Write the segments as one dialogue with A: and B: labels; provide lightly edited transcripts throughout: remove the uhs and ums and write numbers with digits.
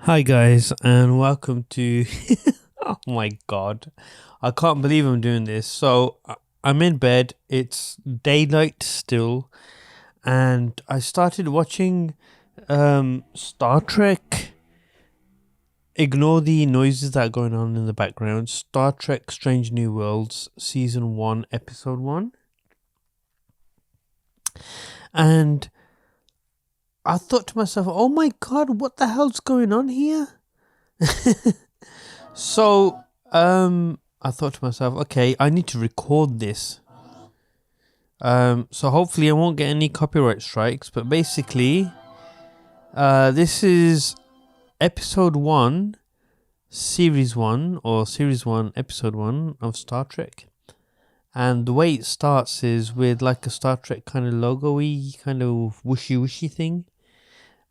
A: Hi guys, and welcome to oh my god, I can't believe I'm doing this. I'm in bed, it's daylight still, and I started watching Star Trek. Ignore the noises that are going on in the background. Star Trek Strange New Worlds Season 1 Episode 1. And I thought to myself, oh my god, what the hell's going on here? I thought to myself, okay, I need to record this. So hopefully I won't get any copyright strikes, but basically, this is episode 1, series 1, or series 1, episode 1 of Star Trek. And the way it starts is with like a Star Trek kind of logo-y, kind of whooshy thing.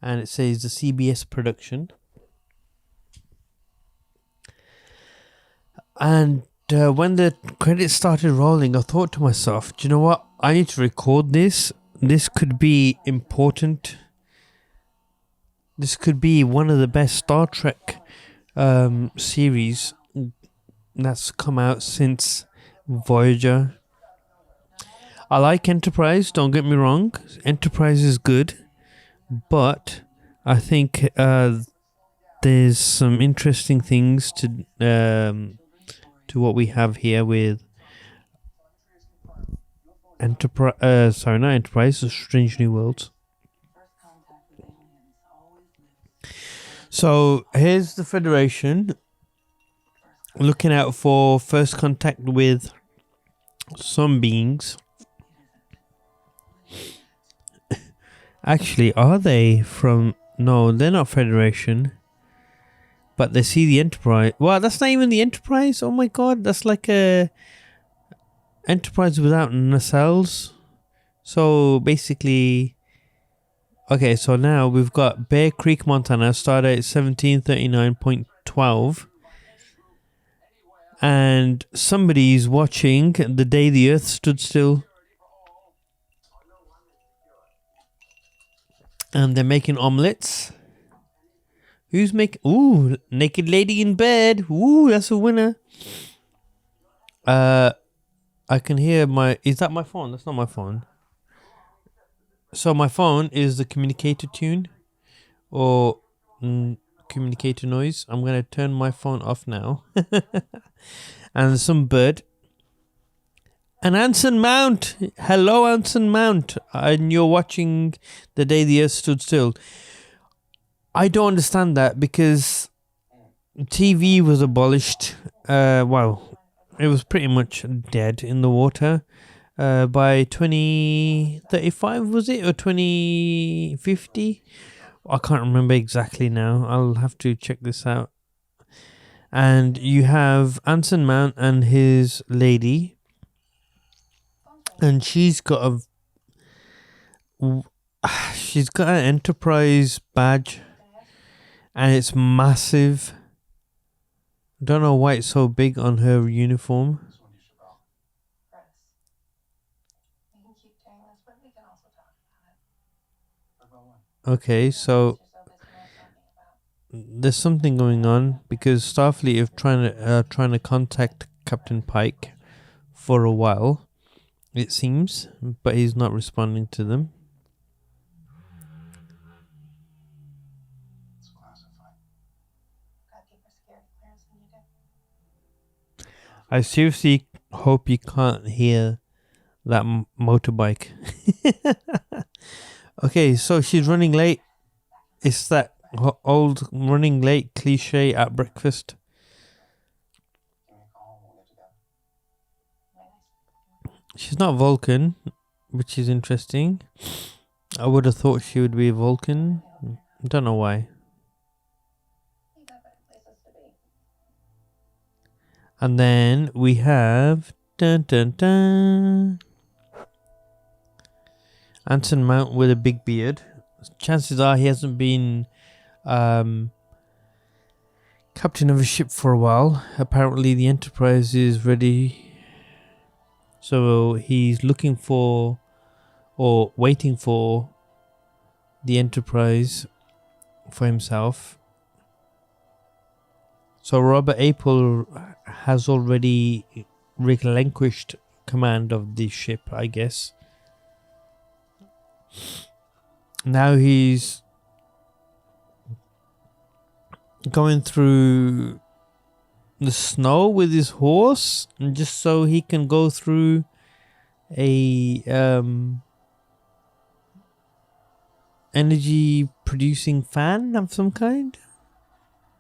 A: And it says the CBS production. And when the credits started rolling, I thought to myself, do you know what? I need to record this. This could be important. This could be one of the best Star Trek series that's come out since Voyager. I like Enterprise, don't get me wrong. Enterprise is good. But I think there's some interesting things to what we have here with Enterprise, Strange New Worlds. So here's the Federation looking out for first contact with some beings. Actually, are they from... No, they're not Federation. But they see the Enterprise. Wow, that's not even the Enterprise? Oh my god, that's like a... Enterprise without nacelles. So, basically... Okay, so now we've got Bear Creek, Montana, stardate 1739.12. And somebody's watching The Day the Earth Stood Still. And they're making omelets. Who's making... Ooh, naked lady in bed. Ooh, that's a winner. I can hear my... Is that my phone? That's not my phone. So my phone is the communicator tune. Or communicator noise. I'm going to turn my phone off now. And some bird. And Anson Mount. Hello, Anson Mount. And you're watching The Day the Earth Stood Still. I don't understand that because TV was abolished. Well, it was pretty much dead in the water by 2035, was it? Or 2050? I can't remember exactly now. I'll have to check this out. And you have Anson Mount and his lady. And she's got an Enterprise badge, and it's massive. Don't know why it's so big on her uniform. Okay, so there's something going on because Starfleet are trying to contact Captain Pike for a while. It seems, but he's not responding to them. I seriously hope you can't hear that motorbike. Okay, so she's running late. It's that old running late cliche at breakfast. She's not Vulcan, which is interesting. I would have thought she would be Vulcan. Don't know why. And then we have Anson Mount with a big beard. Chances are he hasn't been captain of a ship for a while. Apparently the Enterprise is ready. So he's looking for or waiting for the Enterprise for himself. So Robert Apple has already relinquished command of the ship, I guess. Now he's going through the snow with his horse, and just so he can go through a energy producing fan of some kind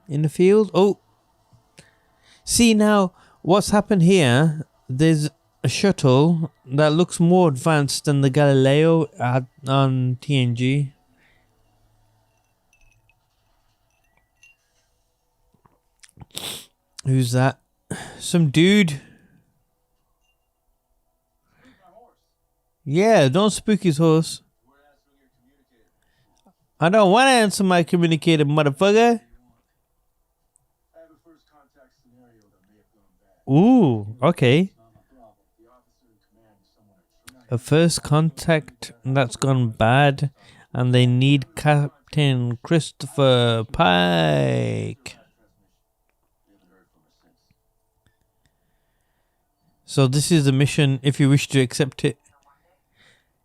A: in the field. Oh, see now what's happened here. There's a shuttle that looks more advanced than the Galileo on TNG. Who's that? Some dude. Yeah, don't spook his horse. I don't want to answer my communicator, motherfucker. Ooh, okay. A first contact that's gone bad, and they need Captain Christopher Pike. So this is the mission if you wish to accept it.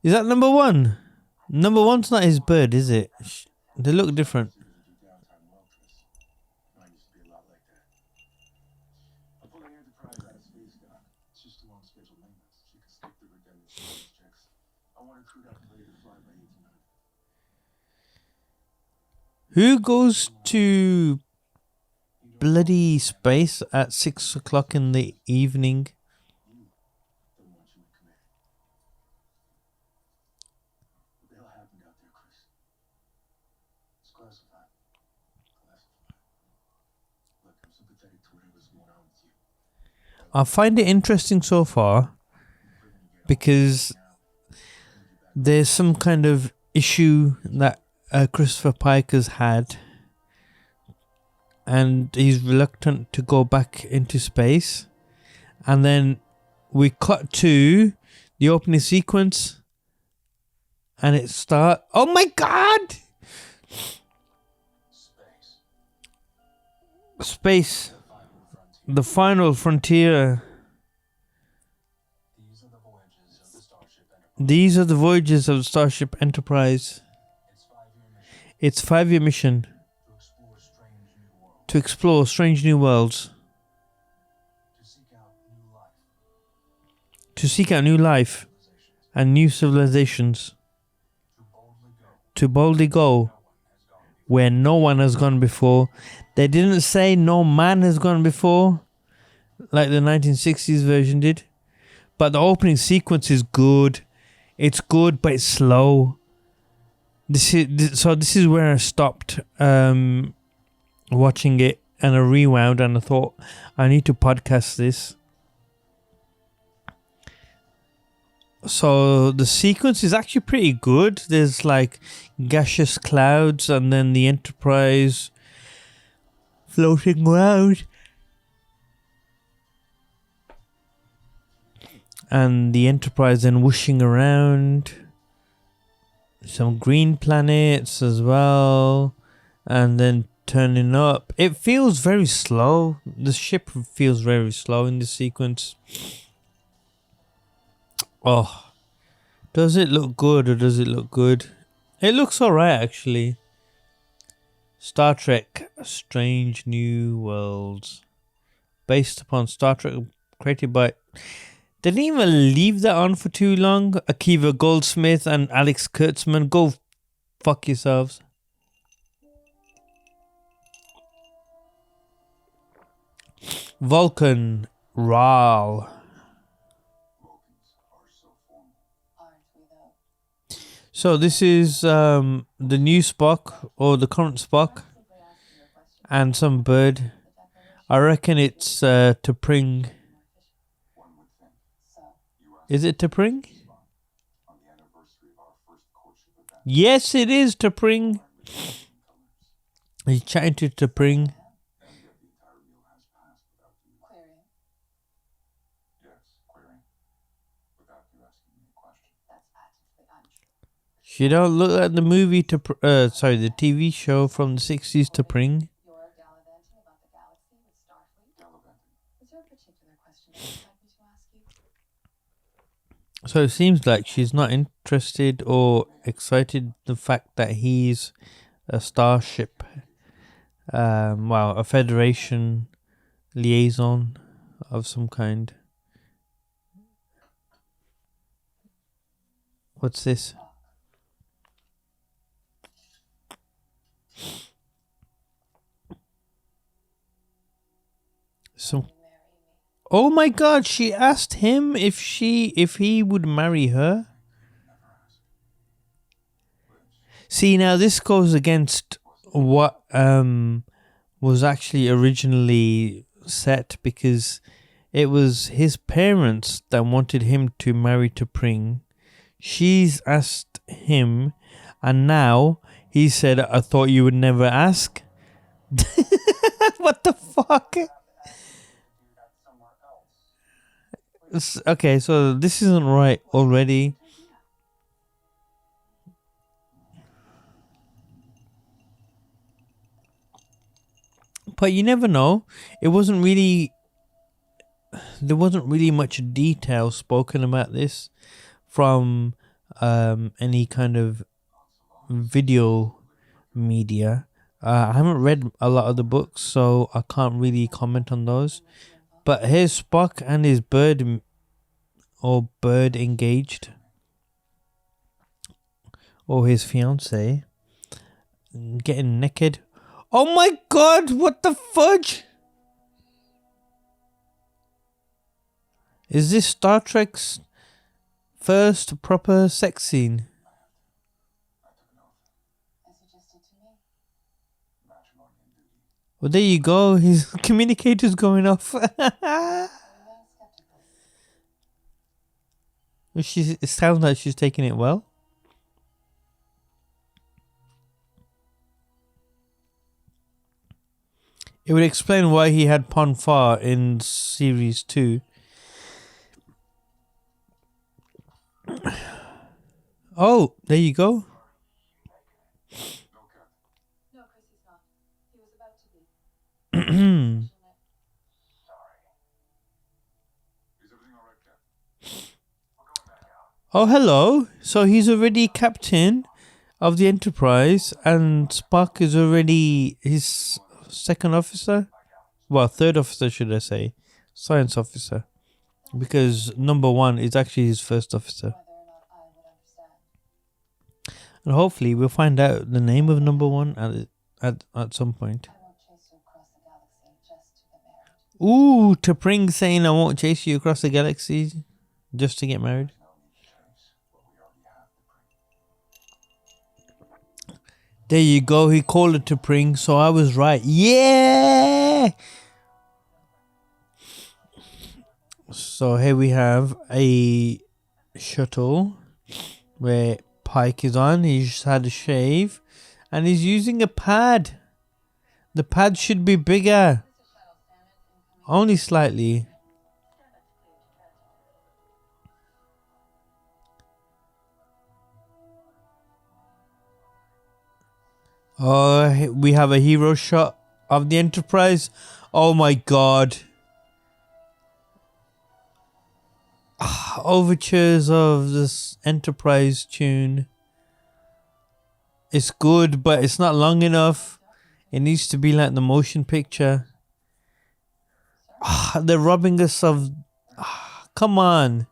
A: Is that number one? Number one's not his bird, is it? They look different. Who goes to bloody space at 6 o'clock in the evening? I find it interesting so far because there's some kind of issue that Christopher Pike has had, and he's reluctant to go back into space. And then we cut to the opening sequence, and it starts. Oh my god! Space. The final frontier. These are the voyages of the Starship Enterprise. Its 5-year mission to explore strange new worlds, to seek out new life and new civilizations, to boldly go where no one has gone before. They didn't say no man has gone before, like the 1960s version did. But the opening sequence is good. It's good, but it's slow. This is where I stopped watching it, and I rewound, and I thought I need to podcast this. So the sequence is actually pretty good. There's like gaseous clouds, and then the Enterprise floating around, and the Enterprise then whooshing around. Some green planets as well, and then turning up. It feels very slow. The ship feels very slow in this sequence. Oh, does it look good or does it look good? It looks alright actually. Star Trek Strange New Worlds, based upon Star Trek, created by... They didn't even leave that on for too long. Akiva Goldsman and Alex Kurtzman. Go fuck yourselves. Vulcan. Ral. So this is the new Spock, or the current Spock, and some bird. I reckon it's T'Pring. Is it T'Pring? Yes, it is T'Pring. He's chatting to T'Pring. She don't look like the movie the TV show from the 60s, T'Pring. So it seems like she's not interested or excited the fact that he's a starship, a Federation liaison of some kind. What's this? Oh my God! She asked him if he would marry her. See, now this goes against what was actually originally set, because it was his parents that wanted him to marry T'Pring. She's asked him, and now he said, "I thought you would never ask." What the fuck? Okay, so this isn't right already. But you never know. There wasn't really much detail spoken about this from any kind of video media. I haven't read a lot of the books, so I can't really comment on those. But here's Spock and his bird engaged, or his fiance, getting naked. Oh my God! What the fudge? Is this Star Trek's first proper sex scene? Well, there you go. His communicator's going off. It sounds like she's taking it well. It would explain why he had Pon farr in series 2. Oh, there you go. Oh, hello. So he's already captain of the Enterprise, and Spock is already his second officer. Well, third officer, should I say. Science officer. Because number 1 is actually his first officer. And hopefully we'll find out the name of number 1 at some point. Ooh, T'Pring saying I won't chase you across the galaxy just to get married. There you go. He called it T'Pring, so I was right. Yeah! So here we have a shuttle where Pike is on. He's had a shave and he's using a pad. The pad should be bigger. Only slightly. Oh, we have a hero shot of the Enterprise. Oh my God. Overtures of this Enterprise tune. It's good, but it's not long enough. It needs to be like the motion picture. They're robbing us of... come on.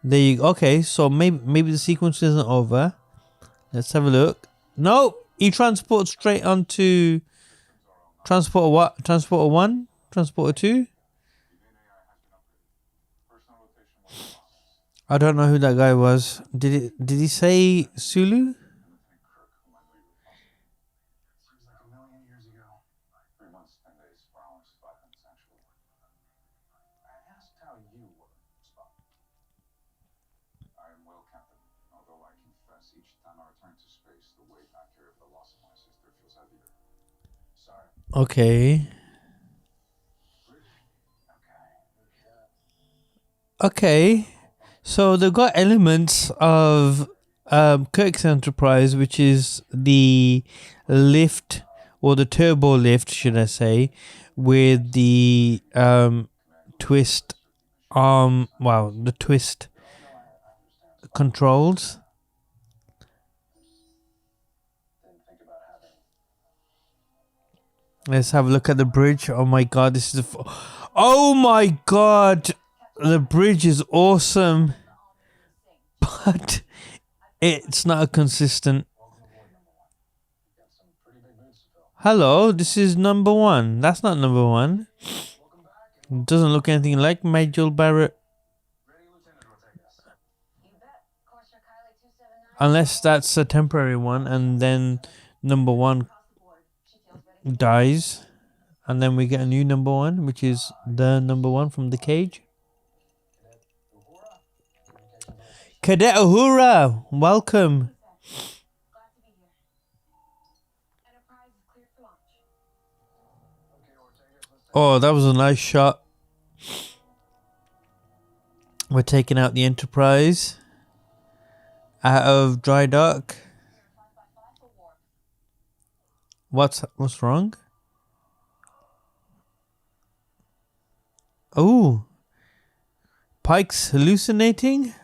A: There you go. Okay, so maybe the sequence isn't over. Let's have a look. No, he transports straight onto Transporter what? Transporter 1? Transporter 2? I don't know who that guy was. Did he say Sulu? Okay. Okay. So they've got elements of Kirk's Enterprise, which is the lift, or the turbo lift, should I say, with the twist the twist controls. Let's have a look at the bridge. Oh my god, this is oh my god, the bridge is awesome, but it's not a consistent. Hello, this is number one. That's not number one. It doesn't look anything like Majel Barrett. Unless that's a temporary one and then number one dies. And then we get a new number one, which is the number one from the cage. Cadet Uhura, welcome. Oh, that was a nice shot. We're taking out the Enterprise out of dry dock. What's wrong? Oh, Pike's hallucinating.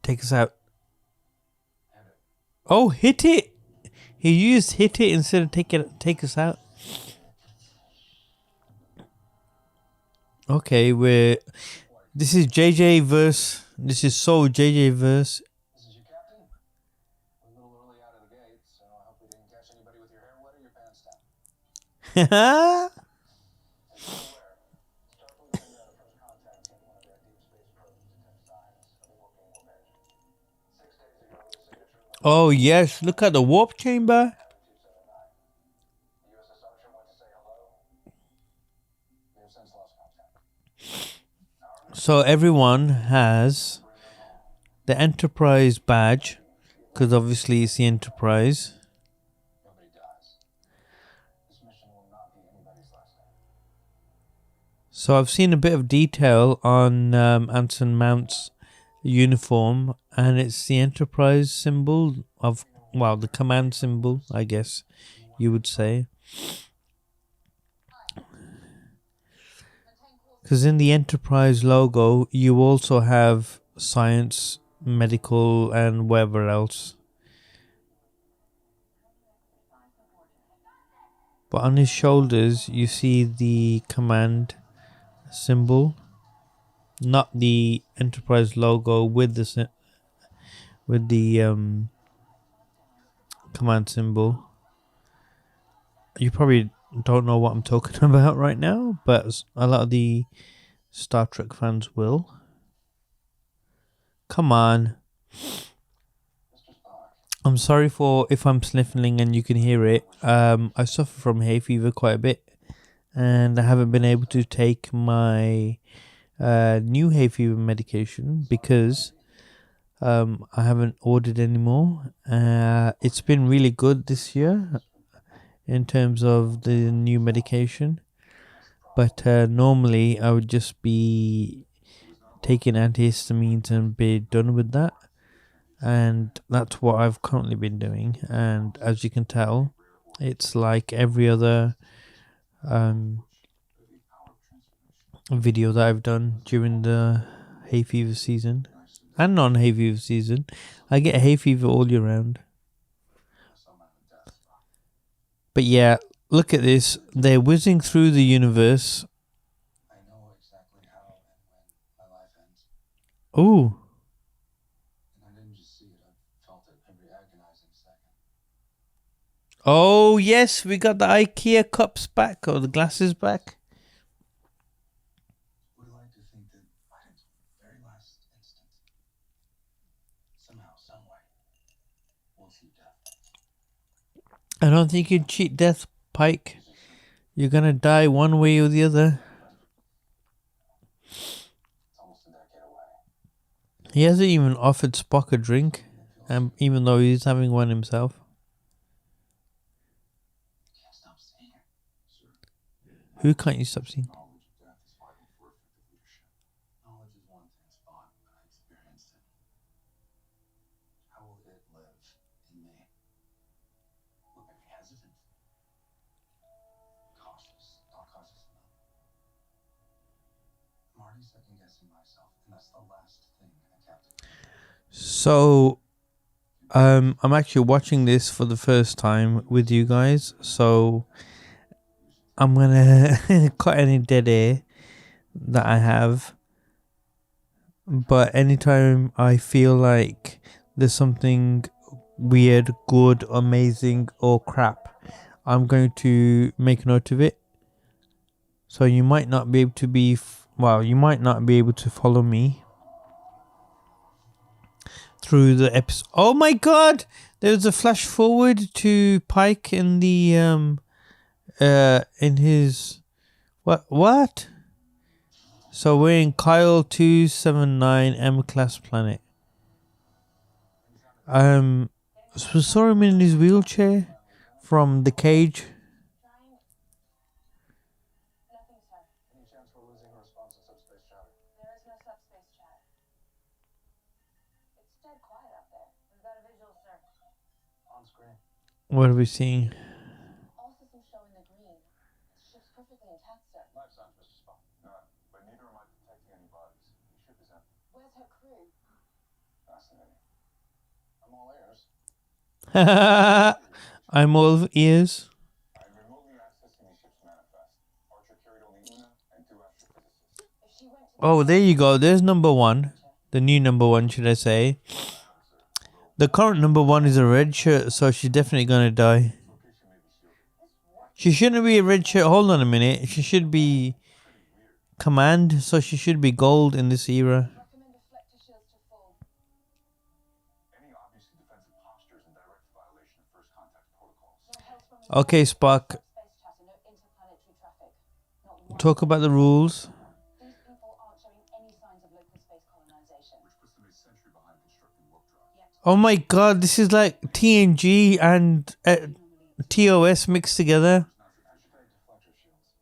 A: Take us out. Oh, hit it. He used hit it instead of take us out. Okay, this is JJ verse. This is so JJ verse.
B: This is your captain. We're a little early out of the gate, so I hope we didn't catch anybody with your hair wet or your pants down.
A: Oh yes, look at the warp chamber. So everyone has the Enterprise badge, because obviously it's the Enterprise. So I've seen a bit of detail on Anson Mount's uniform, and it's the Enterprise symbol of, well, the command symbol, I guess you would say. Because in the Enterprise logo, you also have science, medical, and whatever else. But on his shoulders, you see the command symbol, not the Enterprise logo with the command symbol. You probably don't know what I'm talking about right now, but a lot of the Star Trek fans will. Come on. I'm sorry for if I'm sniffling and you can hear it. I suffer from hay fever quite a bit, and I haven't been able to take my new hay fever medication because I haven't ordered anymore. It's been really good this year in terms of the new medication, but normally I would just be taking antihistamines and be done with that, and that's what I've currently been doing. And as you can tell, it's like every other video that I've done during the hay fever season and non-hay fever season. I get hay fever all year round. But yeah, look at this. They're whizzing through the universe.
B: I know exactly how and when my life ends.
A: Ooh.
B: And I didn't just see it, I felt it every agonizing second.
A: Oh, yes, we got the IKEA cups back, or the glasses back.
B: Would like to think that right until the very last instant, somehow, someway, we'll see death.
A: I don't think you'd cheat death, Pike. You're gonna die one way or the other.
B: It's almost a decade away.
A: He hasn't even offered Spock a drink, even though he's having one himself.
B: I can't stop seeing it. Sure.
A: Who can't you stop seeing?
B: Knowledge of death is vital for effective leadership. Knowledge is one thing, Spock, but I experienced it. How will it live in me? second guessing myself, and that's the last thing a captain.
A: So, I'm actually watching this for the first time with you guys. So, I'm gonna cut any dead air that I have. But anytime I feel like there's something weird, good, amazing, or crap, I'm going to make a note of it. So you might not be able to you might not be able to follow me through the episode. Oh my god! There's a flash forward to Pike in the in his what? So we're in Kyle 279 M class planet. So saw him in his wheelchair from the cage.
B: Nothing, sir. Any chance we're losing a response to subspace chatter? There is no subspace chatter. It's dead quiet out there. We've got a visual, sir. On screen.
A: What are we seeing?
B: All systems showing the green. The ship's perfectly intact, sir. Life signs, Mr. Spock. None. But neither am I detecting any bodies. The ship is empty. Where's her crew? Fascinating. I'm all ears.
A: I'm all ears.
B: I'm remotely accessing the ship's manifest. Archer carried only Una and 2 astrophysicists. If she went to
A: Oh, there you go. There's number one. The new number one, should I say. The current number one is a red shirt, so she's definitely gonna die.
B: location may be shielded.
A: She shouldn't be a red shirt. Hold on a minute. She should be command, so she should be gold in this era.
B: Recommend reflector shields to full. Any obviously defensive postures in direct violation of first contact protocols. No health from the
A: Okay, Spock.
B: space chatter, no interplanetary traffic. Not one.
A: Talk about the rules.
B: These people aren't showing any signs of local space colonization. Which puts them a century behind constructing warp drive. Yet,
A: Oh my god, this is like TNG and TOS mixed together.
B: hashtag deflector shields.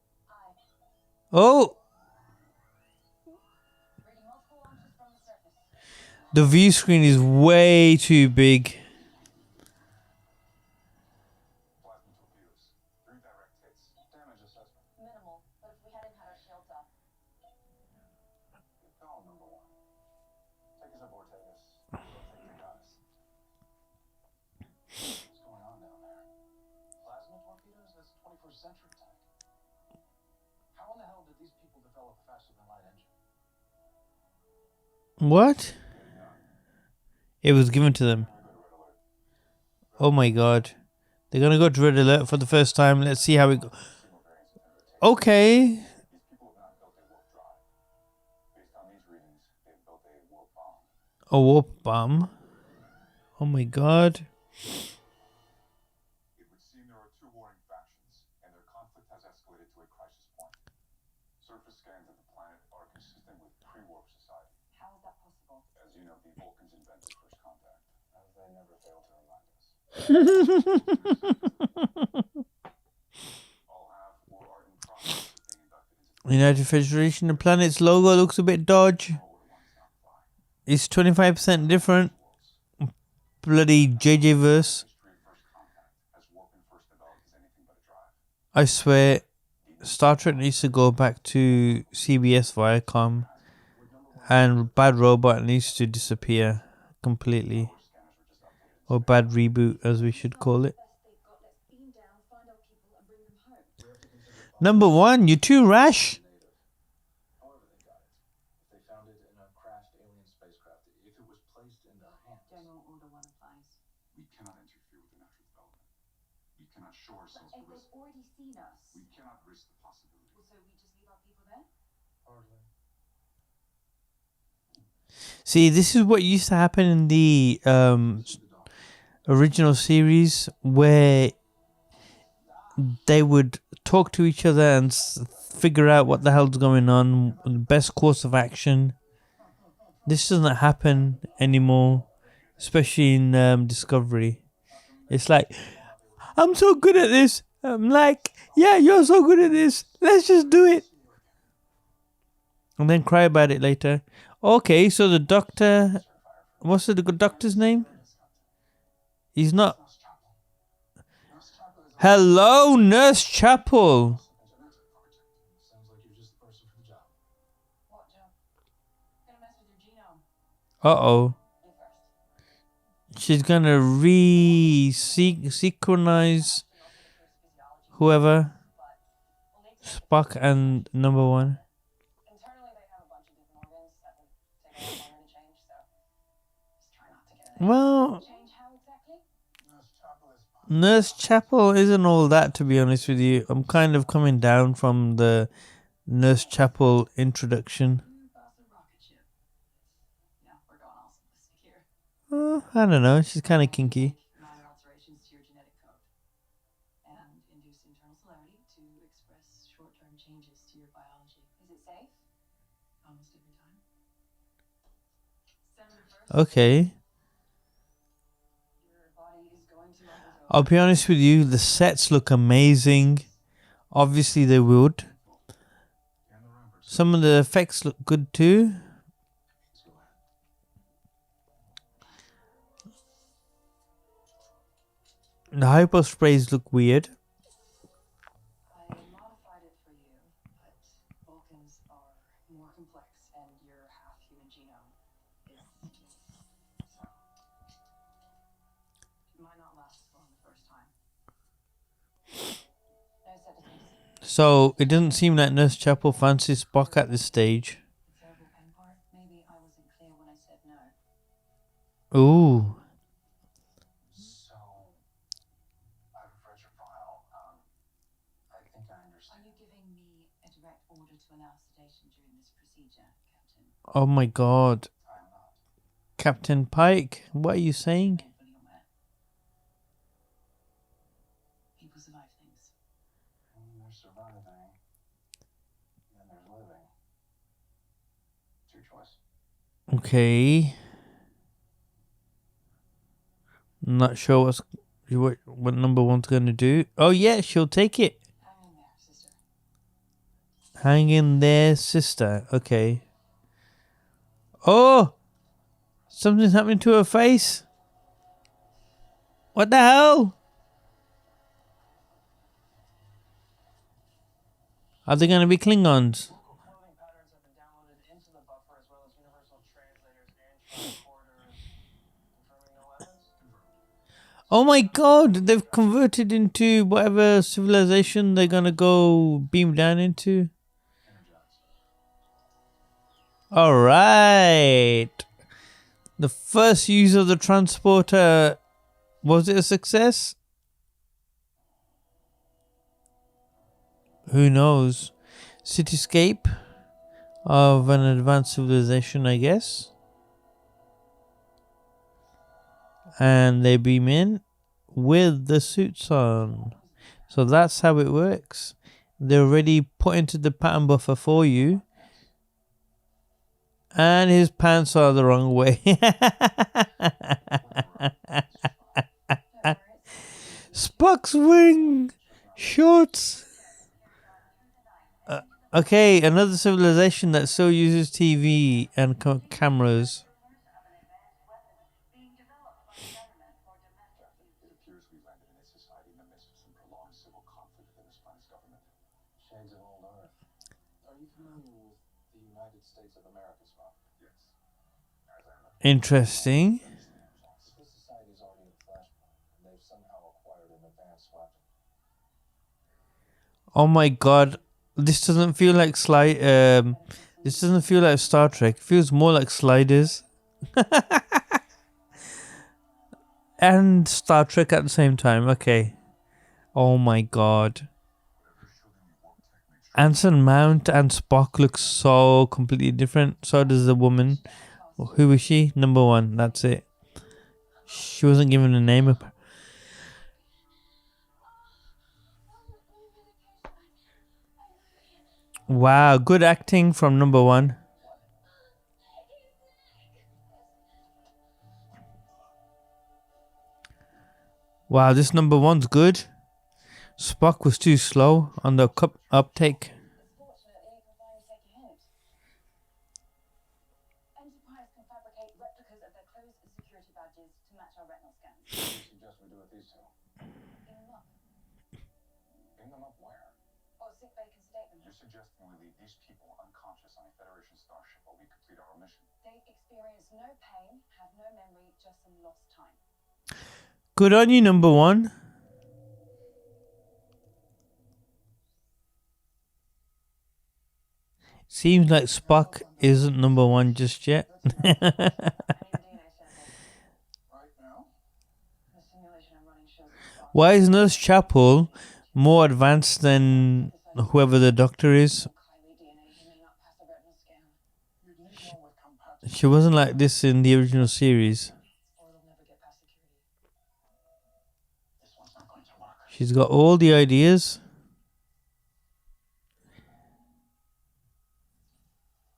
A: Oh,
B: Reading multiple launches from the surface.
A: the view screen is way too big.
B: Plasma torpedoes. 3 direct hits. Damage assessment. Minimal, but if we hadn't had our shields up. Good call, number 1. Take us aboard, Tagus. I think they got us. What's going on down there? Plasma torpedoes? That's 21st century tech. How in the hell did these people develop a faster than light engine?
A: What? It was given to them. Oh my god. They're gonna go to red alert for the first time. Let's see how it goes. Okay.
B: These people have not built a warp drive. Based on these readings, they've built a warp bomb.
A: A warp bomb. Oh my god.
B: It would seem there are 2 warring factions, and their conflict has escalated to a crisis point. Surface scans of the planet are consistent with pre-warp society. How is that possible? As you know, the Vulcans invented first contact, as they never fail to remind us. All have or are in process of being inducted into the
A: United Federation, the planet's logo looks a bit dodge.
B: ones not fly.
A: It's 25% different. Bloody JJ verse.
B: History of first contact, as warp and first developed as anything but a drive.
A: I swear, Star Trek needs to go back to CBS Viacom, and Bad Robot needs to disappear completely,
B: Scanners were just updated.
A: or Bad Reboot as we should call it. Number one, you're too rash.
B: However they got it. If they found it in a crashed alien spacecraft, if it was placed in their hands. General Order 1 applies. We cannot interfere with the natural development. We cannot show ourselves the risk.
C: already seen us.
B: We cannot risk the possibility.
C: So we just leave our people there?
B: Hardly.
A: See, this is what used to happen in the original series, where they would talk to each other and figure out what the hell's going on, the best course of action. This doesn't happen anymore, especially in Discovery. It's like, I'm so good at this. I'm like, yeah, you're so good at this. Let's just do it. And then cry about it later. Okay, so the doctor, what's the doctor's name? He's not. Hello, Nurse Chapel.
B: Sounds like you're just the person for the job.
C: What job? mess with your genome.
A: Uh-oh.
C: You first.
A: She's gonna synchronize whoever. Spock and number one.
C: Internally, they have a bunch of different organs that would take a lot longer to change, so just try not to get it.
A: Well,
C: Change how exactly?
A: Nurse Chapel isn't all that, to be honest with you. I'm kind of coming down from the Nurse Chapel introduction.
C: Boss a rocket ship. Yeah, we're going all simplistic here.
A: I don't know. She's kind of kinky.
C: Minor alterations to your genetic code. And induce internal celerity to express short-term changes to your biology. Is it safe? Almost every time. Senator first.
A: Okay.
C: Your body is going to undergo.
A: I'll be honest with you. The sets look amazing. Obviously, they would. Some of the effects look good too. The hypo sprays look weird.
C: I modified it for you, but Vulcans are more complex, and your half-human genome is so. It might not last as long the first time. No sedatives.
A: So it doesn't seem like Nurse Chapel fancies Spock at this stage.
C: The terrible pain part. Maybe I wasn't clear when I said no.
A: Ooh.
B: So, I've read your file. I think I
C: Are
B: understand.
C: you giving me a direct order to allow sedation during this procedure, Captain?
A: Oh my God.
B: I'm not.
A: Captain Pike, what are you saying?
C: Painfully aware. People survive things.
B: There's surviving. And there's living. It's your choice.
A: Okay. Not sure what number one's gonna do. Oh yeah, she'll take it.
C: Hang in there, sister.
A: Hang in there, sister. Okay. Oh! Something's happening to her face. What the hell? Are they gonna be Klingons?
D: Local clothing patterns have been downloaded into the buffer as well as universal translators and tricorders. Confirming no evidence?
A: Oh my God! They've converted into whatever civilization they're gonna go beam down into. All right. The first use of the transporter, was it a success? Who knows? Cityscape of an advanced civilization, I guess. And they beam in with the suits on. So that's how it works. They're already put into the pattern buffer for you. And his pants are the wrong way. Spock's wearing shorts. Okay, another civilization that still uses TV and cameras.
B: It appears we landed in a society in the midst of some prolonged civil conflict within this planet's government. Shades of old Earth. Are you familiar with the United States of America, Spock? Yes. As I am.
A: Interesting.
B: This society is already in flashpoint, and they've somehow acquired an advanced weapon.
A: Oh my God, this doesn't feel like this doesn't feel like Star Trek. It feels more like Sliders. And Star Trek at the same time. Okay. Oh my God. Anson Mount and Spock look so completely different. So does the woman. Who is she? Number one. That's it. She wasn't given a name. Wow, good acting from number one. Wow, this number one's good. Spock was too slow on the uptake.
C: Fortunately, you can finally take a hint. Enterprise can fabricate replicas of their clothes and security badges to match our retinal scans.
B: What do you suggest we do with these two?
C: Beam them up.
B: Bring them up where?
C: Or sick bay can sedate them.
B: You're suggesting we leave these people unconscious on a Federation starship while we complete our mission.
C: They experience no pain, have no memory, just some lost time.
A: Good on you, number one. Seems like Spock isn't number one just yet.
D: I need a DNA sample.
B: Right now?
C: The simulation I'm running shows that Spock
A: Why is Nurse Chapel more advanced than whoever the doctor is?
C: highly DNA. He may not pass a retinal scan,
B: You'd need one with compatible.
A: She wasn't like this in the original series.
C: or it'll never get past security.
B: This one's not going to work.
A: She's got all the ideas.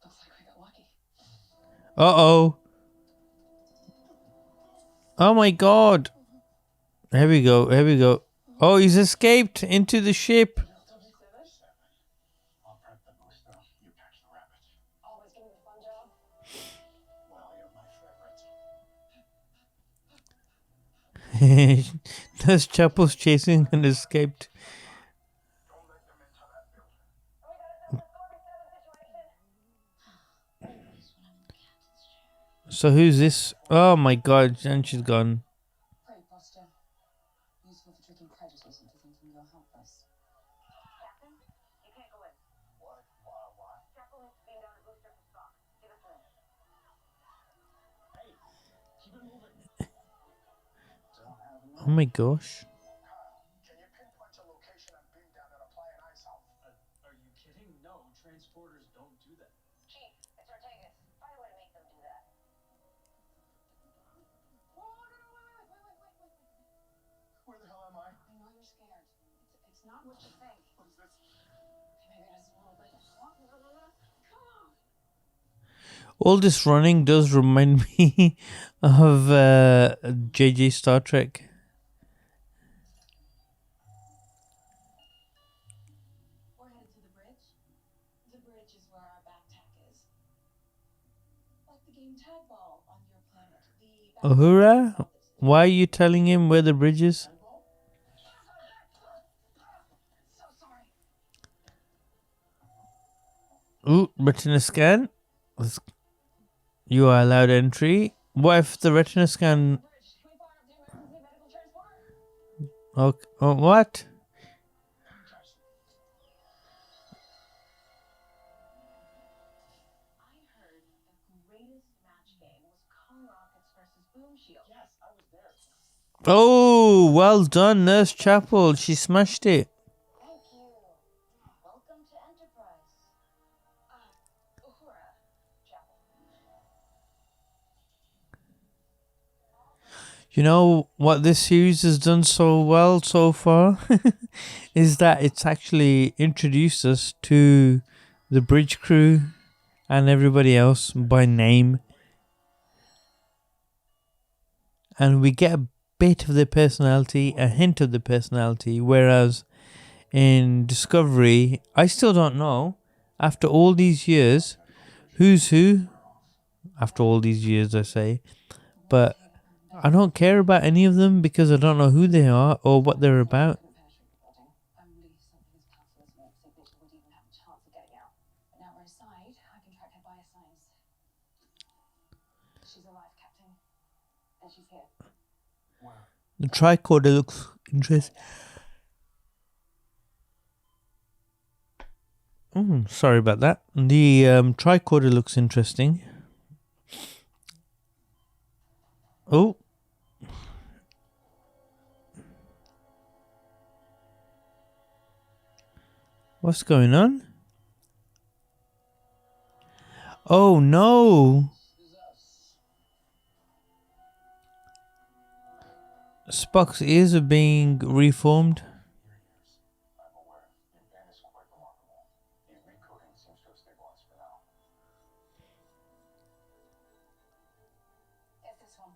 C: Looks like we got lucky.
A: Uh-oh. Oh my god. Here we go. Here we go. Oh, he's escaped into the ship.
B: I'll prep the booster. You catch the rabbit.
C: Always give me the fun job.
B: Well, you're my favorite.
A: Nurse Chapel's chasing and escaped.
B: Don't let them enter that building.
A: So who's this? Oh my god, and she's gone.
C: Great posture. Useful for tricking predators into thinking you'll help us.
D: Captain, you can't go in.
B: What? Why?
D: Chapel needs to beam down a booster for Spock. Give us a minute.
B: Hey, keep it moving. Don't have enough.
A: Oh my gosh.
B: Kyle, can you pinpoint a location and beam down and apply an ice out?
E: Are you kidding? No, transporters don't do that.
D: Chief, it's Ortegas. Find a way to make them do that.
B: Where the hell am I?
C: I know you're scared. It's not what you think.
B: What is this?
C: Maybe it is a little bit. Come on.
A: All this running does remind me of JJ Star Trek.
C: We're headed to the bridge. The bridge is where our backtack is. Like the game tag ball on your planet. The
A: Uhura? Why are you telling him where the bridge is?
C: So sorry.
A: Ooh, retina scan. You are allowed entry. What if the retina scan...
C: Bridge. Can we fire up the emergency medical transport?
A: Okay. Oh, what?
C: I heard the greatest match game was Kong Rockets versus Boom Shield.
B: Yes, I was there.
A: Oh, well done, Nurse Chapel. She smashed it.
C: Thank you. Welcome to Enterprise. Uhura. Chapel.
A: You know what this series has done so well so far? Is that it's actually introduced us to the bridge crew and everybody else by name. And we get a bit of their personality, a hint of the personality, whereas in Discovery, I still don't know, after all these years, who's who. After all these years, I say. But I don't care about any of them because I don't know who they are or what they're about.
C: I'm relieved something as powerful as Meg's signature would even have a chance of getting out. But now we're inside, I can track her biosigns. She's alive, Captain. And she's here.
B: Where?
A: The tricorder looks interesting. Sorry about that. The tricorder looks interesting. Oh. What's going on? Oh no! Spock's ears are being reformed.
B: I'm aware. Your band is quite remarkable. The recoding seems to have stabilized for now.
C: Get this one.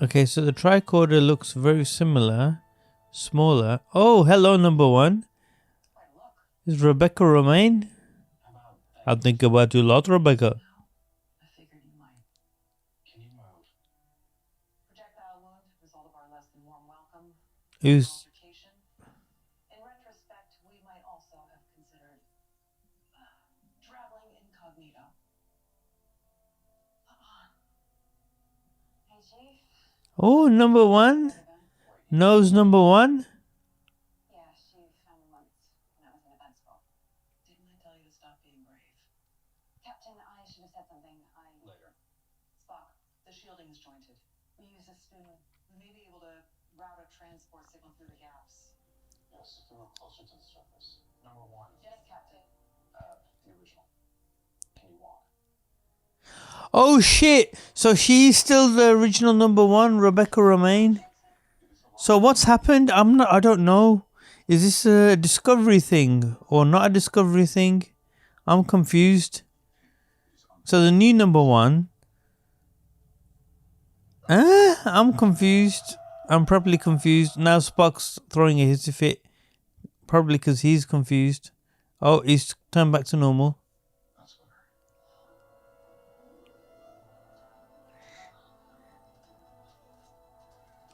A: Okay, so the tricorder looks very similar, smaller. Oh, hello, number one.
C: Wait, look.
A: Is Rebecca Romijn? I think about you a lot, Rebecca.
C: I figured you might.
B: Can you move?
C: Projectile wound, result of our less than warm welcome.
A: Who's
C: Altercation. In retrospect, we might also have considered Chief.
A: Oh, number one. Knows number one.
C: Yeah, she found me once when I was in event school.
E: Didn't I tell you to stop being brave?
C: Captain, I should have said something.
E: Later.
C: Spock,
E: The shielding is jointed.
C: we use a spoon.
E: We may be able to route a transport signal through the gaps.
B: Yes, if we were closer to the surface.
E: Number one.
C: Yes, Captain.
B: The original. Can you walk?
A: Oh shit! So she's still the original number one, Rebecca Romijn. So what's happened? I don't know. Is this a Discovery thing or not a Discovery thing? I'm confused. So the new number one. I'm confused. I'm properly confused. Now Spock's throwing a hissy fit. Probably because he's confused. Oh, he's turned back to normal.
B: That's better.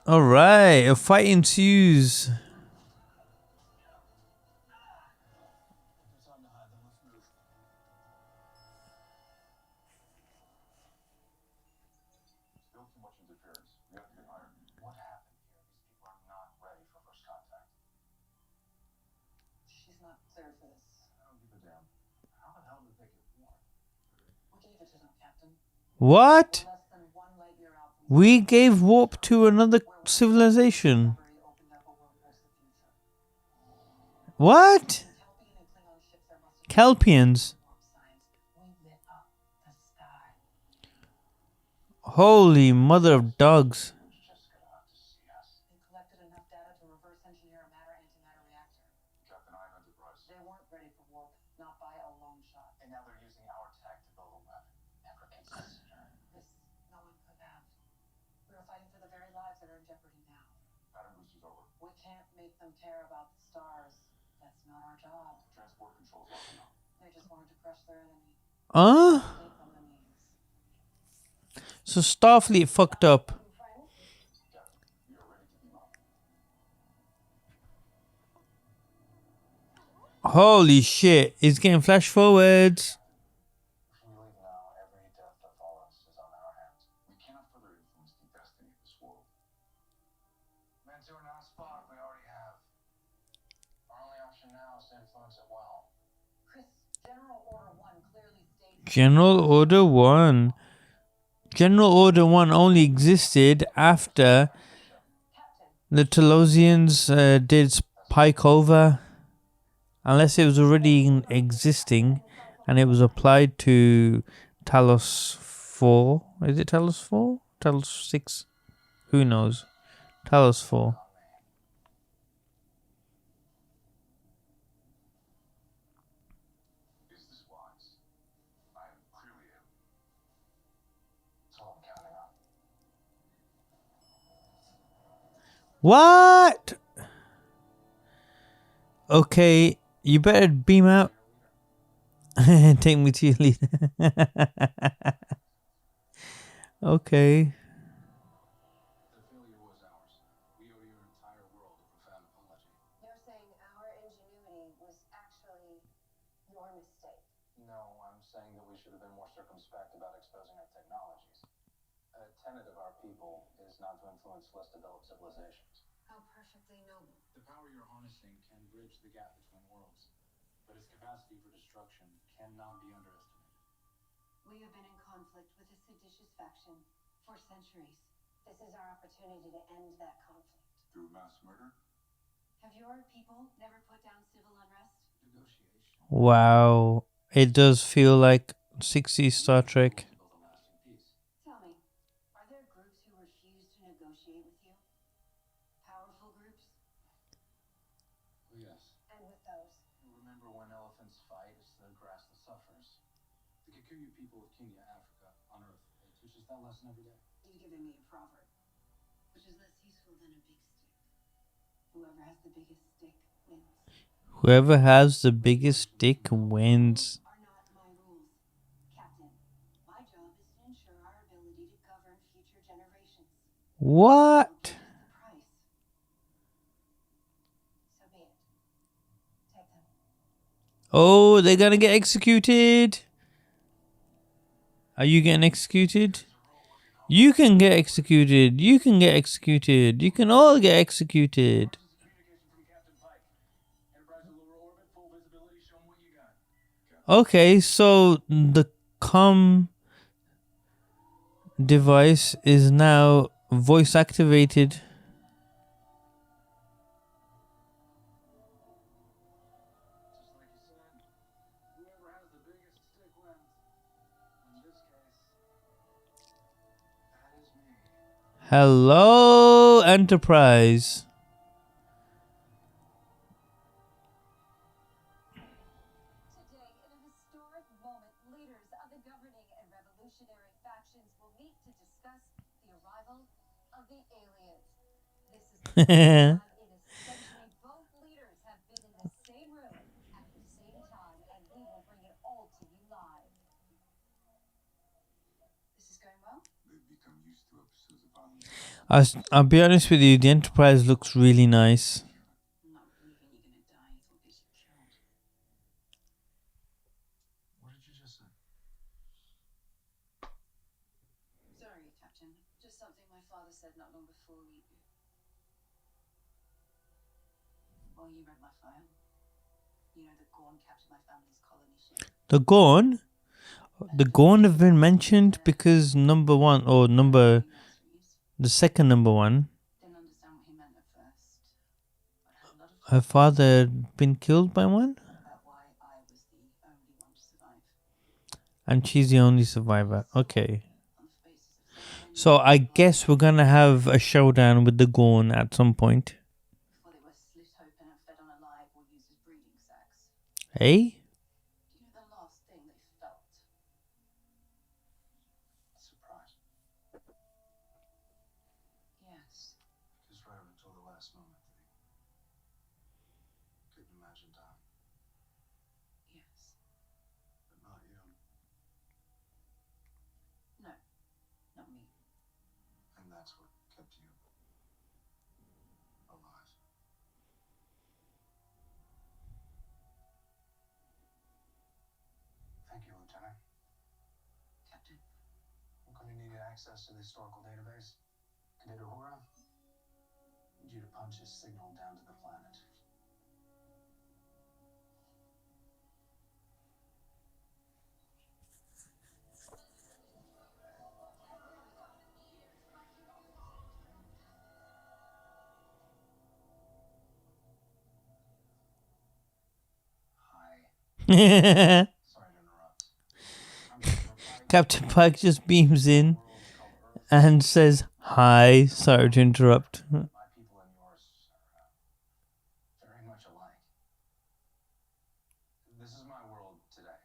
A: Alright, a fight ensues.
E: No time to hide them. Let's move.
B: Still too much interference. We have to get higher. What happened here? These people are not ready for first contact.
C: She's not cleared for this.
B: I don't give a damn. How the hell did they get warm?
E: We gave it to them, Captain.
A: What?
C: Less than 1 light year out from
A: We gave warp to another civilization.
C: Discovery opened up a world past the future.
A: What?
C: Kelpian and Klingon ships there must have
A: Kelpians.
C: warp signs. We lit up the sky.
A: Holy mother of dogs.
B: Who's just gonna have to see us?
C: They collected enough data to reverse engineer a matter-antimatter reactor.
B: Captain Enterprise.
C: They weren't ready for warp, not by a long shot.
B: And now they're using our tech to build a weapon. Never existed.
C: This no one could have. We were fighting for the very lives that are in jeopardy now.
B: Pattern boost is over.
C: We can't make them care about the stars. That's not our job.
B: Transport controls working now.
C: They just wanted to crush their enemy.
A: Huh?
C: Give them the means.
A: So Starfleet fucked up.
B: Captain, we are ready to beam up.
A: Holy shit. It's getting flash forwards.
B: If we leave now, every death that follows is on our hands. We cannot further influence the destiny of this world.
D: Men who are not Spock, we already have. Our only option now is to influence it well.
C: Chris, General Order 1 clearly states
A: General Order 1. General Order 1 only existed after the Telosians did Pike over. Unless it was already existing and it was applied to Talos 4. Is it Talos 4? Talos 6? Who knows? Talos 4.
B: Is this wise? I am clearly ill. That's all I'm counting on.
A: What? Okay, you better beam out. Take me to your leader. Okay.
E: The failure was ours. We owe your entire world a profound apology.
C: you're saying our ingenuity was actually your mistake.
D: No, I'm saying that we should have been more circumspect about exposing our technologies. A tenet of our people is not to influence less developed civilizations.
C: How perfectly noble.
E: The power you're harnessing can bridge the gap between worlds, but its capacity for destruction cannot be underestimated.
C: We have been in conflict with a seditious faction for centuries. This is our opportunity to end that conflict.
B: Through mass murder?
C: Have your people never put down civil unrest?
E: Negotiation
A: Wow. It does feel like 60s Star Trek.
E: to build a lasting peace.
C: Tell me, are there groups who refuse to negotiate with you? Powerful groups?
E: Oh, yes.
C: And with those?
D: Remember when elephants fight, it's the grass that suffers.
E: The Kikuyu people of Kenya, Africa, on Earth, they teach us that lesson every day.
C: You've given me a proverb, which is less useful than a big stick. Whoever has the biggest stick wins.
A: Whoever has the biggest stick wins.
C: Are not my rules, Captain. My job is to ensure our ability to govern future generations.
A: What?
C: The price. So be it. Take them.
A: Oh, they're gonna get executed. Are you getting executed? You can get executed. You can get executed. You can all get executed.
E: This is communication from Captain Pike. Enterprise in lower orbit, full visibility, show 'em what you got.
A: Okay, so the com device is now voice activated.
E: Just like you said, whoever has the biggest stick wins. In this case, that is me.
A: Hello, Enterprise.
F: Today, in a historic moment, leaders of the governing and revolutionary factions will meet to discuss the arrival of the aliens. This is the first time in a century both leaders have been in the same room at the same time, and we will bring it all to you live.
C: This is going well?
B: They've become used to episodes of violence.
A: I'll be honest with you, the Enterprise looks really nice.
C: I'm not believing you're gonna die. You thought this killed.
E: What did you just say?
C: Sorry, Captain. Just something my father said not long before we... Well, you read my file. You know the Gorn captured my family's colony ship.
A: The Gorn? The Gorn have been mentioned because number one, or number, the second number one,
C: Didn't understand what he meant at first. But had a lot of
A: her father had been killed by one,
C: about why I was the only one to survive.
A: and she's the only survivor. Okay.
C: On the basis of
A: So I guess we're gonna have a showdown with the Gorn at some point.
C: before they were slit open and fed on alive or used as breeding sacks.
A: Eh?
C: Do you know the last thing they felt?
E: Surprise.
C: Yes.
E: Just right up until the last moment that he couldn't imagine dying.
C: Yes.
E: But not you.
C: No. Not me.
E: And that's what kept you alive. Thank you, Lieutenant.
C: Captain.
E: I'm going to need access to the historical database. Commander Horak, need you to punch his signal down to the planet. Hi. Sorry to interrupt. I'm Christopher Pike.
A: Captain Pike just beams in
E: The world called Earth.
A: and says, "Hi, sorry to interrupt."
E: My people and yours are very much alike. This is my world today.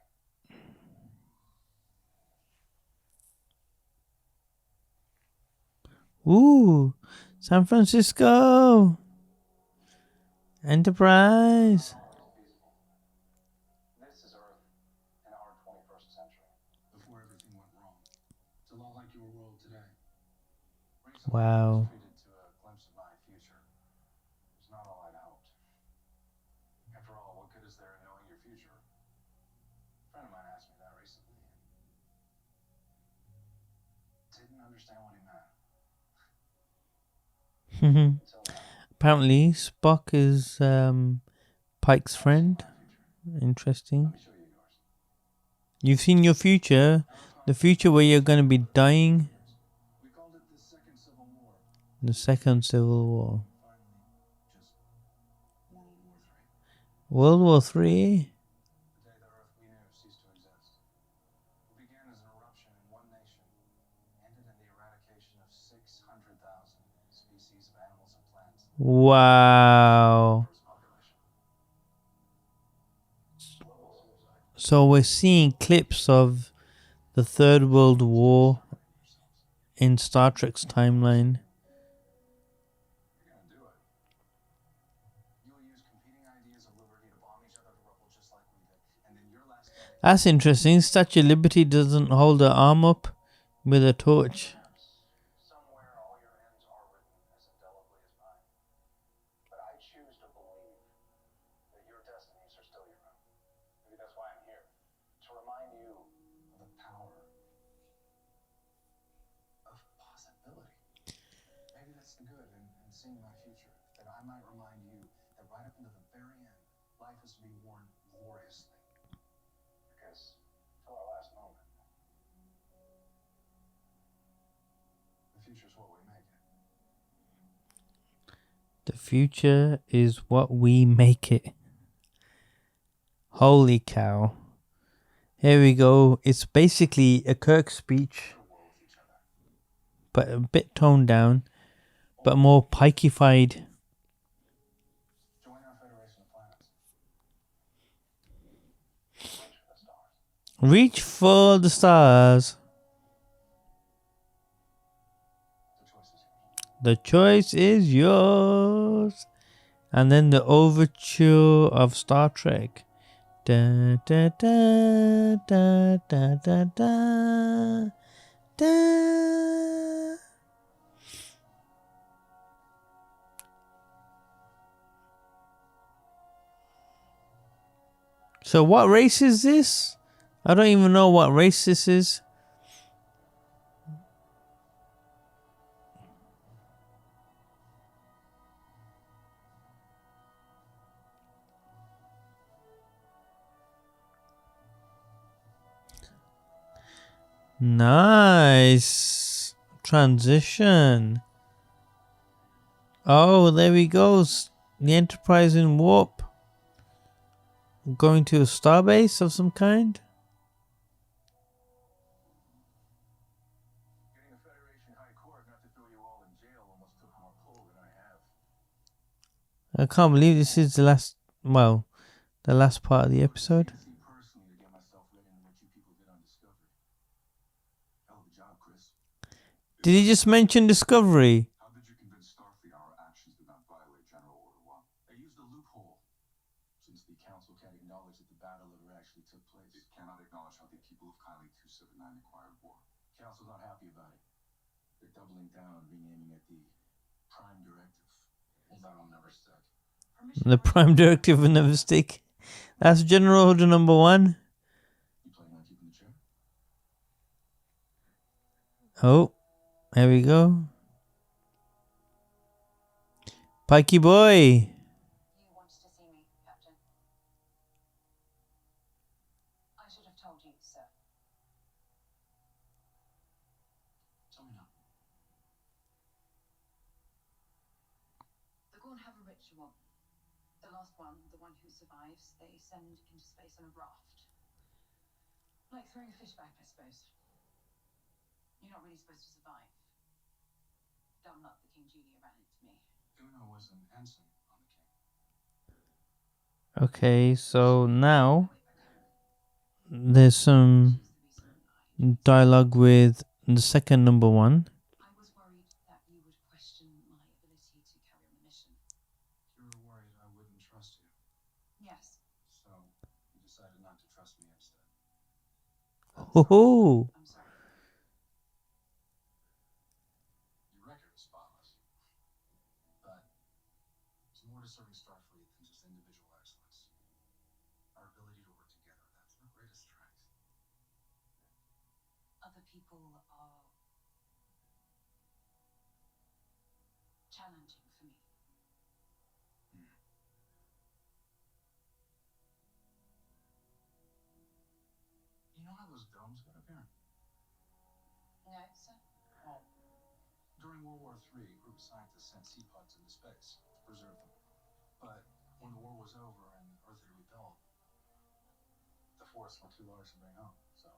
A: Ooh, San Francisco. Enterprise.
E: Feasible. This is Earth in our 21st century. Before everything went wrong. It's a lot like your world today. Recently,
A: Wow.
E: I was treated to a glimpse of my future. It's not all I'd hoped. After all, what good is there in knowing your future? A friend of mine asked me that recently and didn't understand what he meant. Until now,
A: Apparently, Spock is Pike's friend. Interesting.
E: let me show you yours.
A: You've seen your future, the future where you're going to be dying,
E: We called it the Second Civil War.
A: the Second Civil War,
E: Finally, just World War III.
A: World War Three.
E: The day the Earth we knew ceased to exist. It began as an eruption in one nation, ended in the eradication of 600,000 species of animals and plants.
A: Wow.
E: Earth's population. Global suicide.
A: So we're seeing clips of the Third World War in Star Trek's timeline.
E: You're gonna do it. You'll use competing ideas of liberty to bomb each other to rubble just like we did. And then your last day.
A: That's interesting. Statue of Liberty doesn't hold her arm up with a torch.
E: Somewhere all your ends are written as indelibly as mine. But I choose to believe that your destinies are still your own. Maybe that's why I'm here. To remind you of the power of seeing my future, that I might remind you that right up until the very end, life is to be worn gloriously. Because till our last moment, the future's what we make it.
A: The future is what we make it. Holy cow. Here we go. It's basically a Kirk speech, but a bit toned down, but more pikeified.
E: Join our Federation of Planets.
A: Reach for the stars. The choice is yours. And then the overture of Star Trek. Da da da da da da da da. So what race is this? I don't even know what race this is. Nice transition. Oh, there we go. The Enterprise in warp. Going to a starbase of some kind.
E: Getting a Federation High Court not to throw you all in jail almost took more pull than I have.
A: I can't believe this is the last part of the episode.
E: Personally, to get myself ready to what you people did on Discovery. Hell of a job, Chris.
A: Did he just mention Discovery?
B: How did you convince Starfleet our actions did not violate General Order 1?
E: They used a loophole. Since the Council can't acknowledge that the battle ever actually took place.
B: It cannot acknowledge how the people of Kylie 279 acquired war.
E: Council's not happy about it. They're doubling down, renaming it the Prime Directive. Well, that'll never stick.
A: The Prime Directive will never stick. That's General Order number 1.
E: You planning on keeping the chair?
A: Oh, there we go. Pikey boy.
C: You wanted to see me, Captain. I should have told you, sir.
E: Tell me now.
C: The Gorn have a ritual. The last one, the one who survives, they send into space on a raft. Like throwing a fish back, I suppose. You're not really supposed to survive. Dumb luck, the King Genie ran into me.
E: Uno was an ensign on the King.
A: Okay, so now there's some dialogue with the second number 1.
C: I was worried that you would question my ability to carry on the mission.
E: You were worried I wouldn't trust you.
C: Yes.
E: So you decided not to trust me instead.
A: Ho.
C: I'm sorry.
E: Your record is spotless. But there's more to serving Starfleet than just individual excellence. Our ability to work together, that's our greatest strength.
C: Other people are challenging for me.
E: You know how those domes got up here?
C: No, sir.
E: During World War III, a group of scientists sent sea pods into space to preserve them. But when the war was over and Earth had rebuilt, the forests were too large to bring home. So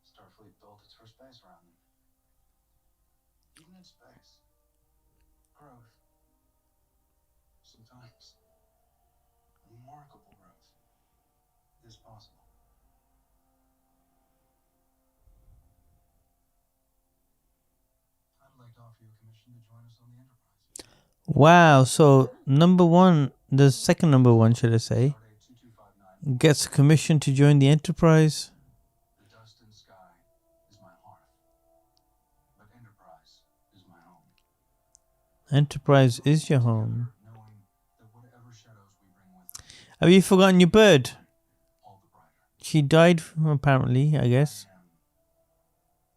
E: Starfleet built its first base around them. Even in space, growth, sometimes remarkable growth, is possible. I'd like to offer you a commission to join us on the Enterprise.
A: Wow, so number 1, the second number 1, should I say,
E: Stardate 2259.
A: gets a commission to join the Enterprise.
E: The dust and sky is my hearth, but Enterprise is my home.
A: Enterprise is your home.
E: Knowing that whatever shadows we bring with us,
A: Have you forgotten your bird?
E: all the brighter.
A: She died, apparently, I guess.
E: I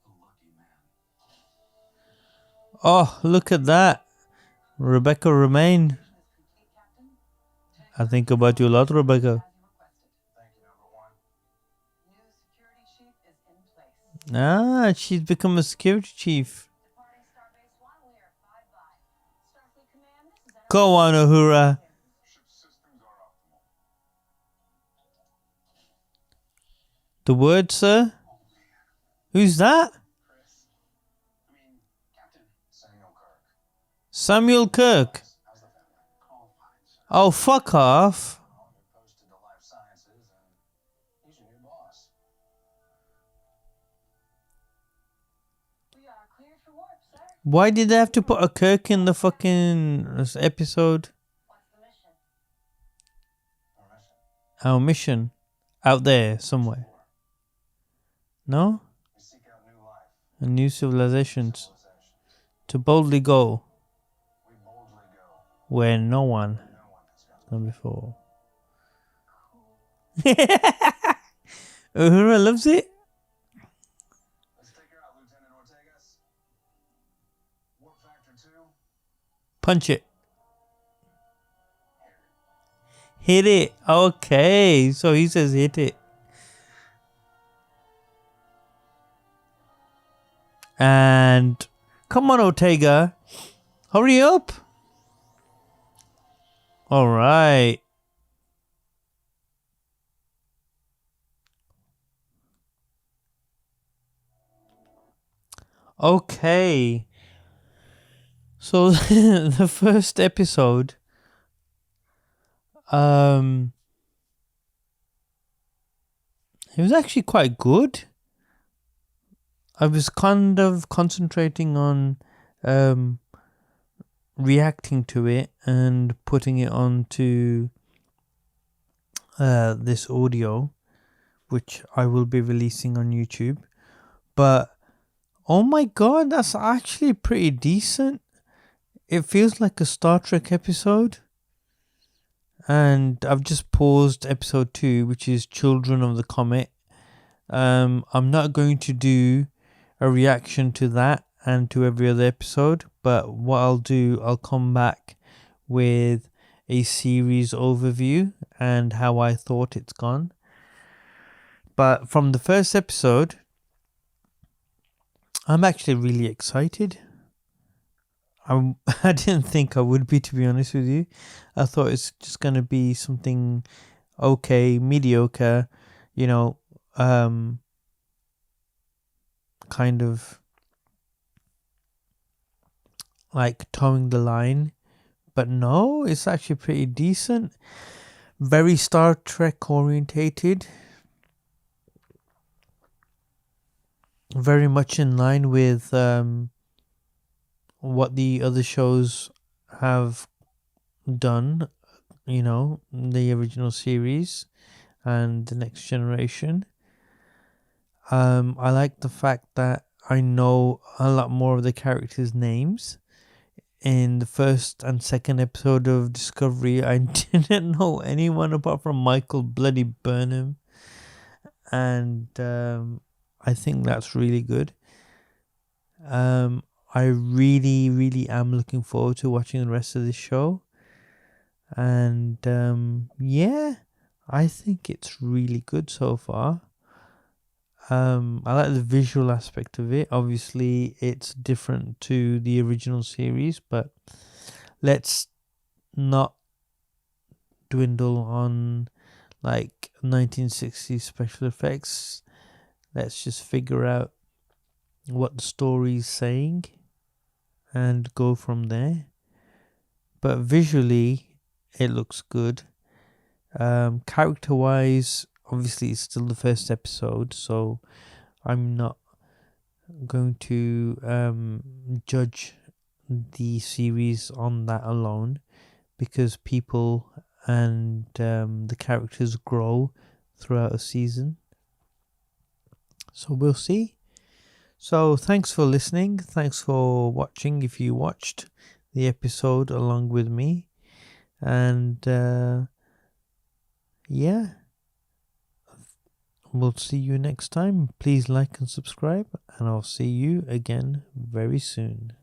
E: am a lucky man.
A: Oh, look at that. Rebecca Romijn.
C: Is complete, Captain.
A: I think about you a lot, Rebecca.
C: As you requested.
E: Thank you, number one.
C: New security chief is in place.
A: Ah, she's become a security chief.
F: Departing Starbase 1, we are 5 by. Starfleet Command, this is
A: Go on, Uhura.
B: Ship systems are optimal.
A: The word, sir? Who's that?
E: Chris. Captain. Samuel Kirk.
A: Samuel Kirk.
E: How's the family? All fine, sir.
A: Oh, fuck off.
E: Well, you're posted to life sciences, and he's your new boss.
F: We are cleared for warp, sir.
A: Why did they have to put a Kirk in the fucking episode?
F: What's the mission?
E: Our mission.
A: Our mission. Out there, somewhere. No?
E: We seek out new life,
A: A new civilizations.
E: civilizations.
A: To boldly go
E: We boldly go
A: where no one
E: where no one has gone.
A: gone before. Uhura loves it.
E: Let's take her out, Lieutenant Ortegas. Warp factor 2.
A: Punch it. Hit it. Okay. So he says hit it. And come on, Ortega. Hurry up. All right. Okay. So the first episode it was actually quite good. I was kind of concentrating on reacting to it and putting it onto this audio, which I will be releasing on YouTube. But oh my god, that's actually pretty decent. It feels like a Star Trek episode. And I've just paused episode 2, which is Children of the Comet. I'm not going to do a reaction to that and to every other episode, but what I'll do, I'll come back with a series overview and how I thought it's gone. But from the first episode, I'm actually really excited. I didn't think I would be, to be honest with you. I thought it's just going to be something okay, mediocre, you know, kind of like towing the line. But no, it's actually pretty decent. Very Star Trek orientated. Very much in line with what the other shows have done, you know, the original series and the Next Generation. I like the fact that I know a lot more of the characters' names. In the first and second episode of Discovery, I didn't know anyone apart from Michael Bloody Burnham. And I think that's really good. I really, really am looking forward to watching the rest of this show. And yeah, I think it's really good so far. I like the visual aspect of it. Obviously, it's different to the original series, but let's not dwindle on like 1960s special effects. Let's just figure out what the story's saying and go from there. But visually, it looks good. Character-wise, obviously it's still the first episode, so I'm not going to judge the series on that alone, because people and the characters grow throughout a season. So we'll see. So thanks for listening. Thanks for watching if you watched the episode along with me. And yeah, we'll see you next time. Please like and subscribe, and I'll see you again very soon.